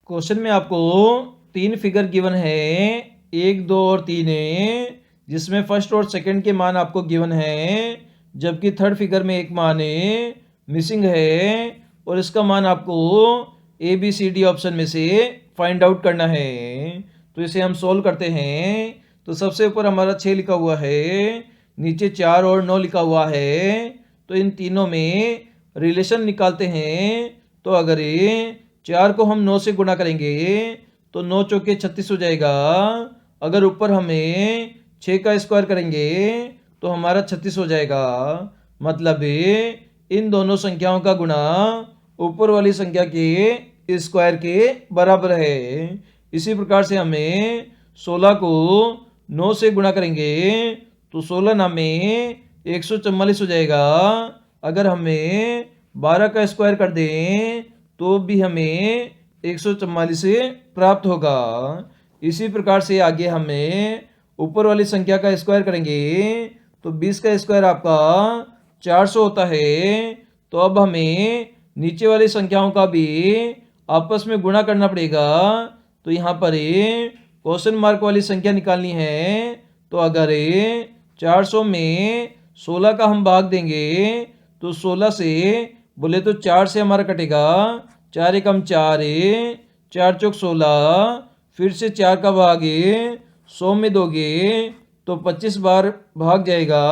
Question में आपको 3 figure given है, 1, 2 और 3 है, जिसमें फर्स्ट और सेकंड के मान आपको गिवन है, जबकि थर्ड फिगर में एक मान मिसिंग है और इसका मान आपको A B C D option में से फाइंड आउट करना है। तो इसे हम सोल्व करते हैं। तो सबसे ऊपर हमारा 6 लिखा हुआ है, नीचे 4 और 9 लिखा हुआ है। तो इन तीनों में रिलेशन निकालते हैं। तो अगर 4 को हम 9 से गुणा करेंगे तो 9 चौके 36 हो जाएगा। अगर ऊपर हमें 6 का स्क्वायर करेंगे तो हमारा 36 हो जाएगा। मतलब इन दोनों संख्याओं का गुणा ऊपर वाली संख्या के स्क्वायर के बराबर है। इसी प्रकार से हमें 16 को 9 से गुणा करेंगे तो 16 9 में 144 हो जाएगा। अगर हमें 12 का स्क्वायर कर दें तो भी हमें 144 प्राप्त होगा। इसी प्रकार से आगे हमें ऊपर वाली संख्या का स्क्वायर करेंगे तो 20 का स्क्वायर आपका 400 होता है। तो अब हमें नीचे वाली संख्याओं का भी आपस में गुणा करना पड़ेगा। तो यहाँ पर क्वेश्चन मार्क वाली संख्या निकालनी है। तो अगर 400 में 16 का हम भाग देंगे तो 16 से बोले तो 4 से हमारा कटेगा, 4 एकम 4 4 चौक 16, फिर से 4 का भाग 100 में दोगे तो 25 बार भाग जाएगा।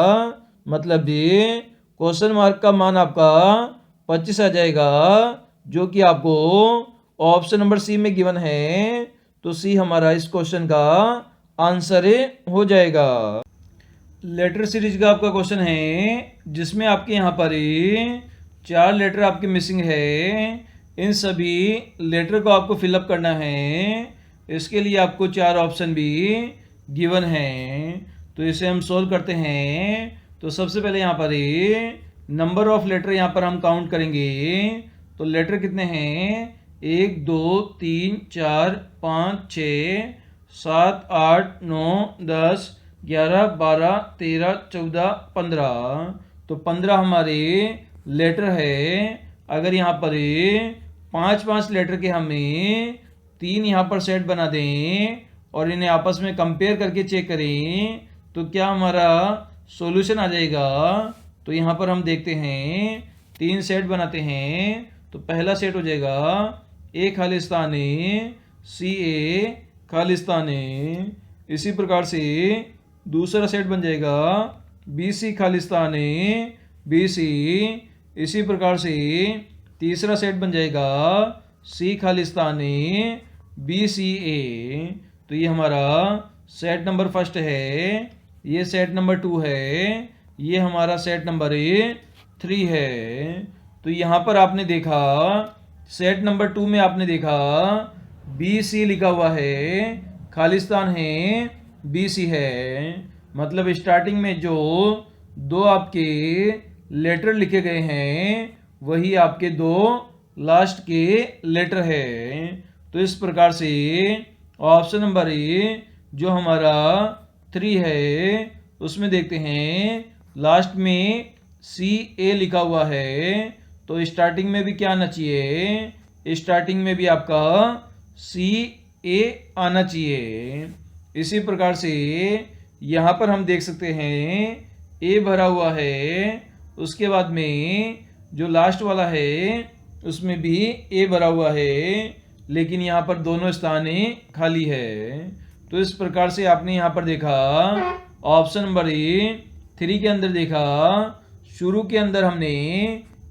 मतलब क्वेश्चन मार्क का मान आपका 25 आ जाएगा, जो कि आपको ऑप्शन नंबर सी में गिवन है। तो सी हमारा इस क्वेश्चन का आंसर हो जाएगा। लेटर सीरीज का आपका क्वेश्चन है, जिसमें आपके यहाँ पर 4 लेटर आपके मिसिंग है। इन सभी लेटर को आपको फिलअप करना है। इसके लिए आपको 4 ऑप्शन भी गिवन है। तो इसे हम सोल्व करते हैं। तो सबसे पहले यहाँ पर नंबर ऑफ लेटर यहाँ पर हम काउंट करेंगे। तो लेटर कितने हैं, 1 2 3 4 5 6 7 8 9 10 11 12 13 14 15। तो 15 हमारे लेटर है। अगर यहाँ पर 5 लेटर के हमें 3 यहाँ पर सेट बना दें और इन्हें आपस में कंपेयर करके चेक करें तो क्या हमारा सॉल्यूशन आ जाएगा। तो यहाँ पर हम देखते हैं, 3 सेट बनाते हैं। तो पहला सेट हो जाएगा ए खालिस्तान सी ए खालिस्तान। इसी प्रकार से दूसरा सेट बन जाएगा बी सी खालिस्तान बी सी। इसी प्रकार से तीसरा सेट बन जाएगा सी खालिस्तान बी सी ए। तो ये हमारा सेट नंबर फर्स्ट है, ये सेट नंबर 2 है, ये हमारा सेट नंबर 3 है। तो यहाँ पर आपने देखा सेट नंबर 2 में आपने देखा बी सी लिखा हुआ है, खालिस्तान है, बी सी है। मतलब स्टार्टिंग में जो 2 आपके लेटर लिखे गए हैं वही आपके 2 लास्ट के लेटर है। तो इस प्रकार से ऑप्शन नंबर जो हमारा 3 है उसमें देखते हैं लास्ट में सी ए लिखा हुआ है। तो स्टार्टिंग में भी क्या आना चाहिए, स्टार्टिंग में भी आपका सी ए आना चाहिए। इसी प्रकार से यहाँ पर हम देख सकते हैं ए भरा हुआ है, उसके बाद में जो लास्ट वाला है उसमें भी ए भरा हुआ है, लेकिन यहाँ पर दोनों स्थान खाली है। तो इस प्रकार से आपने यहाँ पर देखा ऑप्शन नंबर 3 के अंदर देखा, शुरू के अंदर हमने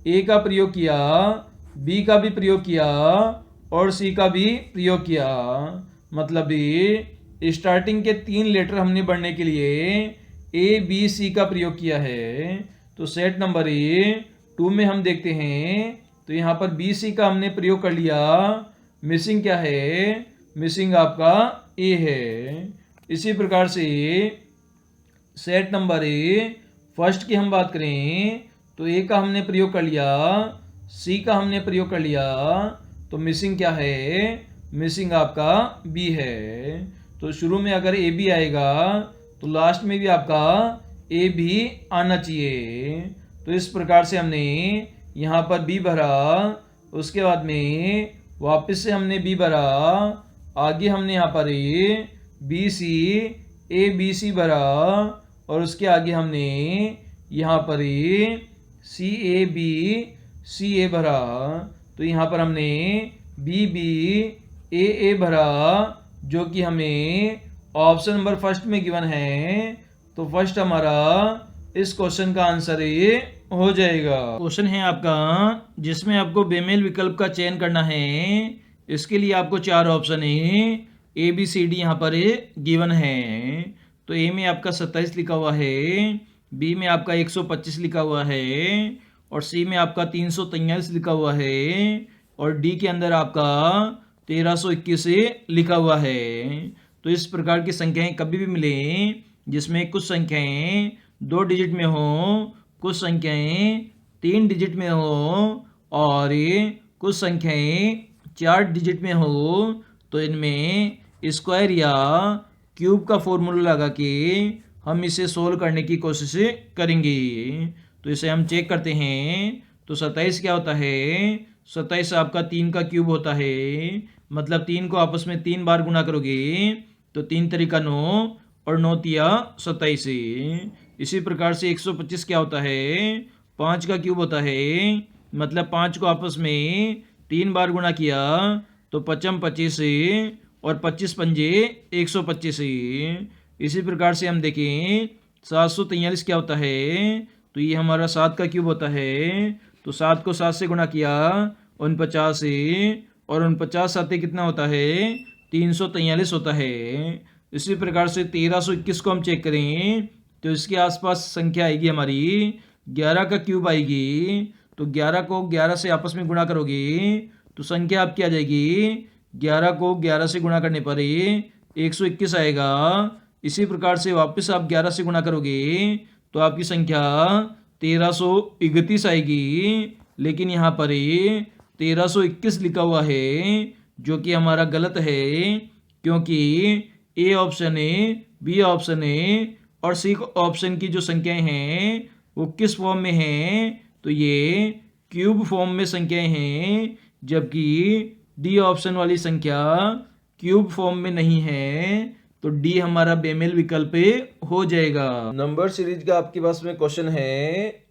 ए का प्रयोग किया, बी का भी प्रयोग किया और सी का भी प्रयोग किया। मतलब स्टार्टिंग के 3 लेटर हमने बढ़ने के लिए ए बी सी का प्रयोग किया है। तो सेट नंबर 2 में हम देखते हैं, तो यहाँ पर बी सी का हमने प्रयोग कर लिया। मिसिंग क्या है, मिसिंग आपका ए है। इसी प्रकार से सेट नंबर फर्स्ट की हम बात करें तो ए का हमने प्रयोग कर लिया, सी का हमने प्रयोग कर लिया। तो मिसिंग क्या है, मिसिंग आपका बी है। तो शुरू में अगर ए बी आएगा तो लास्ट में भी आपका ए भी आना चाहिए। तो इस प्रकार से हमने यहाँ पर बी भरा, उसके बाद में वापस से हमने बी भरा, आगे हमने यहाँ पर ए बी सी भरा और उसके आगे हमने यहाँ पर सी ए भरा। तो यहाँ पर हमने बी ए भरा जो कि हमें ऑप्शन नंबर फर्स्ट में गिवन है। तो फर्स्ट हमारा इस क्वेश्चन का आंसर ये हो जाएगा। क्वेश्चन है आपका जिसमें आपको बेमेल विकल्प का चयन करना है। इसके लिए आपको 4 ऑप्शन है, ए बी सी डी यहाँ पर गिवन है। तो ए में आपका 27 लिखा हुआ है, बी में आपका 125 लिखा हुआ है और सी में आपका 343 लिखा हुआ है और डी के अंदर आपका 1321 लिखा हुआ है। तो इस प्रकार की संख्याएं कभी भी मिले जिसमें कुछ संख्याएं 2 डिजिट में हो, कुछ संख्याएं 3 डिजिट में हो और कुछ संख्याएं 4 डिजिट में हो, तो इनमें स्क्वायर या क्यूब का फॉर्मूला लगा के हम इसे सोल्व करने की कोशिश करेंगे। तो इसे हम चेक करते हैं। तो 27 क्या होता है? 27 आपका 3 का क्यूब होता है, मतलब 3 को आपस में 3 बार गुना करोगे तो 3 तरीका 9 और 9 तिया 27। इसी प्रकार से 125 क्या होता है? 5 का क्यूब होता है, मतलब 5 को आपस में 3 बार गुना किया तो 5 25 और 25 पंजे 125। इसी प्रकार से हम देखें 743 क्या होता है? तो ये हमारा 7 का क्यूब होता है। तो 7 को 7 से गुणा किया 49 से और 49 साथ कितना होता है? 343 होता है। इसी प्रकार से 1321 को हम चेक करें तो इसके आसपास संख्या आएगी हमारी 11 का क्यूब आएगी। तो 11 को 11 से आपस में गुणा करोगे तो संख्या आपकी आ जाएगी 11 को 11 से गुणा करने पर 121 आएगा। इसी प्रकार से वापस आप 11 से गुणा करोगे तो आपकी संख्या 1331 आएगी, लेकिन यहाँ पर 1321 लिखा हुआ है जो कि हमारा गलत है, क्योंकि ए ऑप्शन है, बी ऑप्शन है और सी ऑप्शन की जो संख्याएं हैं वो किस फॉर्म में हैं? तो ये क्यूब फॉर्म में संख्याएं हैं, जबकि डी ऑप्शन वाली संख्या क्यूब फॉर्म में नहीं है। तो डी हमारा बेमेल विकल्प हो जाएगा। नंबर सीरीज का आपके पास में क्वेश्चन है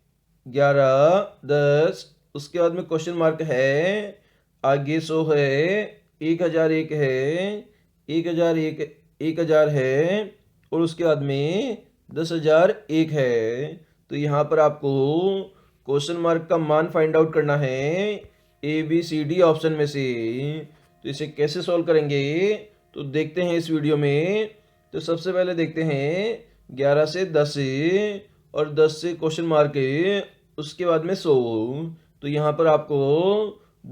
11, 10, उसके बाद में क्वेश्चन मार्क है, आगे 100 है, 1001 है, 1000 है और उसके बाद में 10,001 है। तो यहाँ पर आपको क्वेश्चन मार्क का मान फाइंड आउट करना है A B C D option में से। तो इसे कैसे सॉल्व करेंगे तो देखते हैं इस वीडियो में। तो सबसे पहले देखते हैं 11 से 10 और 10 से क्वेश्चन मार्क, उसके बाद में 100। तो यहाँ पर आपको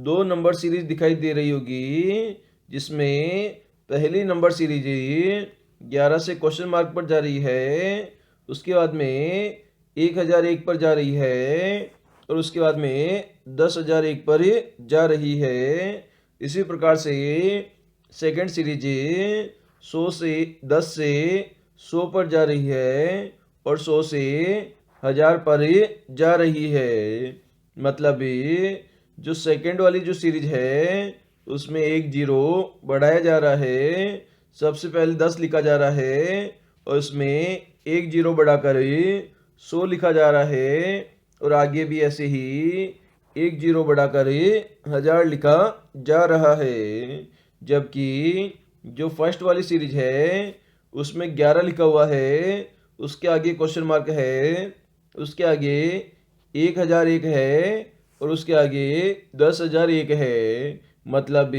2 नंबर सीरीज दिखाई दे रही होगी, जिसमें पहली नंबर सीरीज 11 से क्वेश्चन मार्क पर जा रही है, उसके बाद में 1001 पर जा रही है और उसके बाद में 10,001 पर जा रही है। इसी प्रकार से सेकंड सीरीज 10 से 100 पर जा रही है और 100 से 1000 पर जा रही है। मतलब जो सेकंड वाली जो सीरीज है उसमें एक जीरो बढ़ाया जा रहा है। सबसे पहले 10 लिखा जा रहा है और उसमें एक जीरो बढ़ाकर 100 लिखा जा रहा है और आगे भी ऐसे ही एक जीरो बढ़ाकर 1000 लिखा जा रहा है। जबकि जो फर्स्ट वाली सीरीज है उसमें 11 लिखा हुआ है, उसके आगे क्वेश्चन मार्क है, उसके आगे 1001 है और उसके आगे 10,001 है। मतलब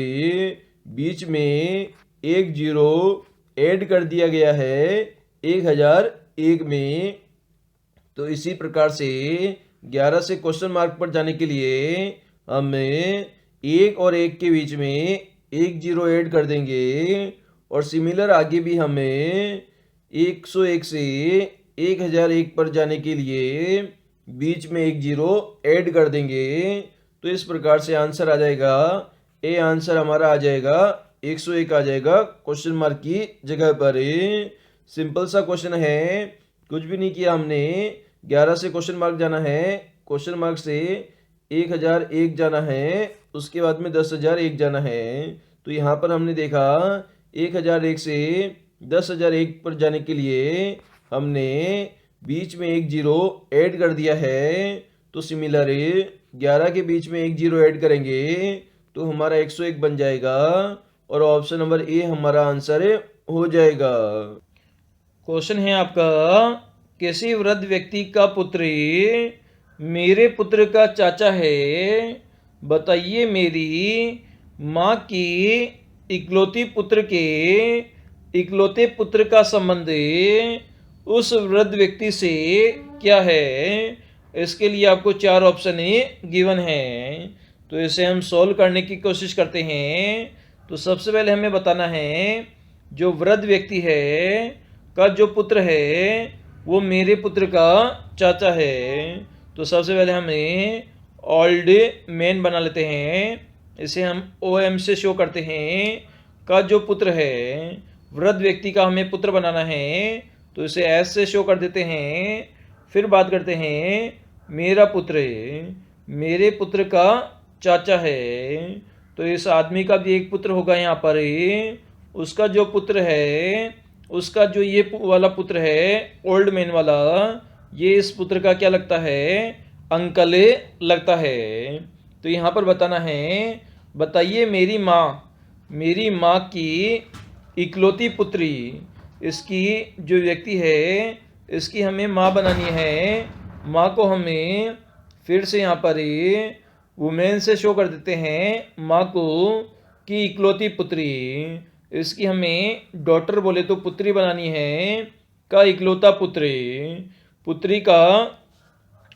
बीच में एक जीरो ऐड कर दिया गया है 1001 में। तो इसी प्रकार से 11 से क्वेश्चन मार्क पर जाने के लिए हम 1 और 1 के बीच में एक जीरो ऐड कर देंगे और सिमिलर आगे भी हमें 101 से 1001 पर जाने के लिए बीच में एक जीरो ऐड कर देंगे। तो इस प्रकार से आंसर आ जाएगा, ए आंसर हमारा आ जाएगा 101 आ जाएगा क्वेश्चन मार्क की जगह पर। सिंपल सा क्वेश्चन है, कुछ भी नहीं किया हमने। 11 से क्वेश्चन मार्क जाना है, क्वेश्चन मार्क से 1001 जाना है उसके बाद में 10,001 जाना है। तो यहाँ पर हमने देखा 1,001 से 10,001 पर जाने के लिए हमने बीच में एक जीरो ऐड कर दिया है। तो सिमिलर 11 के बीच में एक जीरो ऐड करेंगे तो हमारा 101 बन जाएगा और ऑप्शन नंबर ए हमारा आंसर हो जाएगा। क्वेश्चन है आपका, किसी वृद्ध व्यक्ति का पुत्र मेरे पुत्र का चाचा है, बताइए मेरी माँ की इकलौती पुत्र का संबंध उस वृद्ध व्यक्ति से क्या है। इसके लिए आपको 4 ऑप्शन गिवन है। तो इसे हम सॉल्व करने की कोशिश करते हैं। तो सबसे पहले हमें बताना है जो वृद्ध व्यक्ति है का जो पुत्र है वो मेरे पुत्र का चाचा है। तो सबसे पहले हमें ओल्ड मैन बना लेते हैं। इसे हम OM से शो करते हैं। का जो पुत्र है, वृद्ध व्यक्ति का हमें पुत्र बनाना है तो इसे S से शो कर देते हैं। फिर बात करते हैं मेरा पुत्र, मेरे पुत्र का चाचा है। तो इस आदमी का भी एक पुत्र होगा यहाँ पर। उसका जो पुत्र है, उसका जो ये वाला पुत्र है ओल्ड मैन वाला, ये इस पुत्र का क्या लगता है, अंकल लगता है। तो यहाँ पर बताना है, बताइए मेरी माँ की इकलौती पुत्री, इसकी जो व्यक्ति है इसकी हमें माँ बनानी है। माँ को हमें फिर से यहाँ पर वुमेन से शो कर देते हैं। माँ को की इकलौती पुत्री, इसकी हमें डॉटर बोले तो पुत्री बनानी है। का इकलौता पुत्री का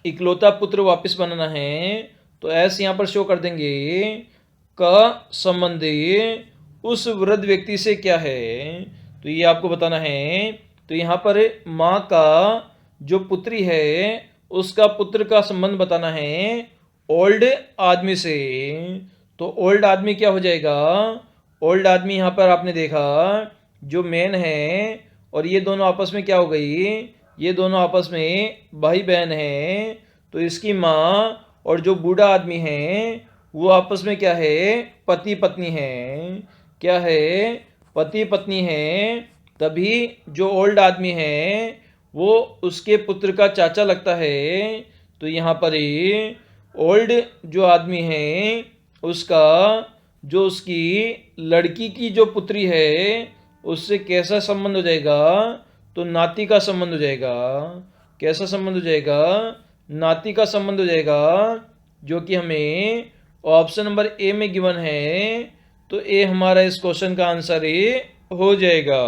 इकलौता पुत्र वापस बनाना है तो ऐसे यहाँ पर शो कर देंगे। का संबंध उस वृद्ध व्यक्ति से क्या है, तो ये आपको बताना है। तो यहाँ पर माँ का जो पुत्री है उसका पुत्र का संबंध बताना है ओल्ड आदमी से। तो ओल्ड आदमी क्या हो जाएगा, ओल्ड आदमी यहाँ पर आपने देखा जो मैन है और ये दोनों आपस में क्या हो गई, ये दोनों आपस में भाई बहन हैं। तो इसकी माँ और जो बूढ़ा आदमी है वो आपस में क्या है, पति पत्नी है। क्या है, पति पत्नी है। तभी जो ओल्ड आदमी है वो उसके पुत्र का चाचा लगता है। तो यहाँ पर ओल्ड जो आदमी है उसका जो उसकी लड़की की जो पुत्री है उससे कैसा संबंध हो जाएगा, तो नाती का संबंध हो जाएगा। कैसा संबंध हो जाएगा, नाती का संबंध हो जाएगा, जो कि हमें ऑप्शन नंबर ए में गिवन है। तो ए हमारा इस क्वेश्चन का आंसर हो जाएगा।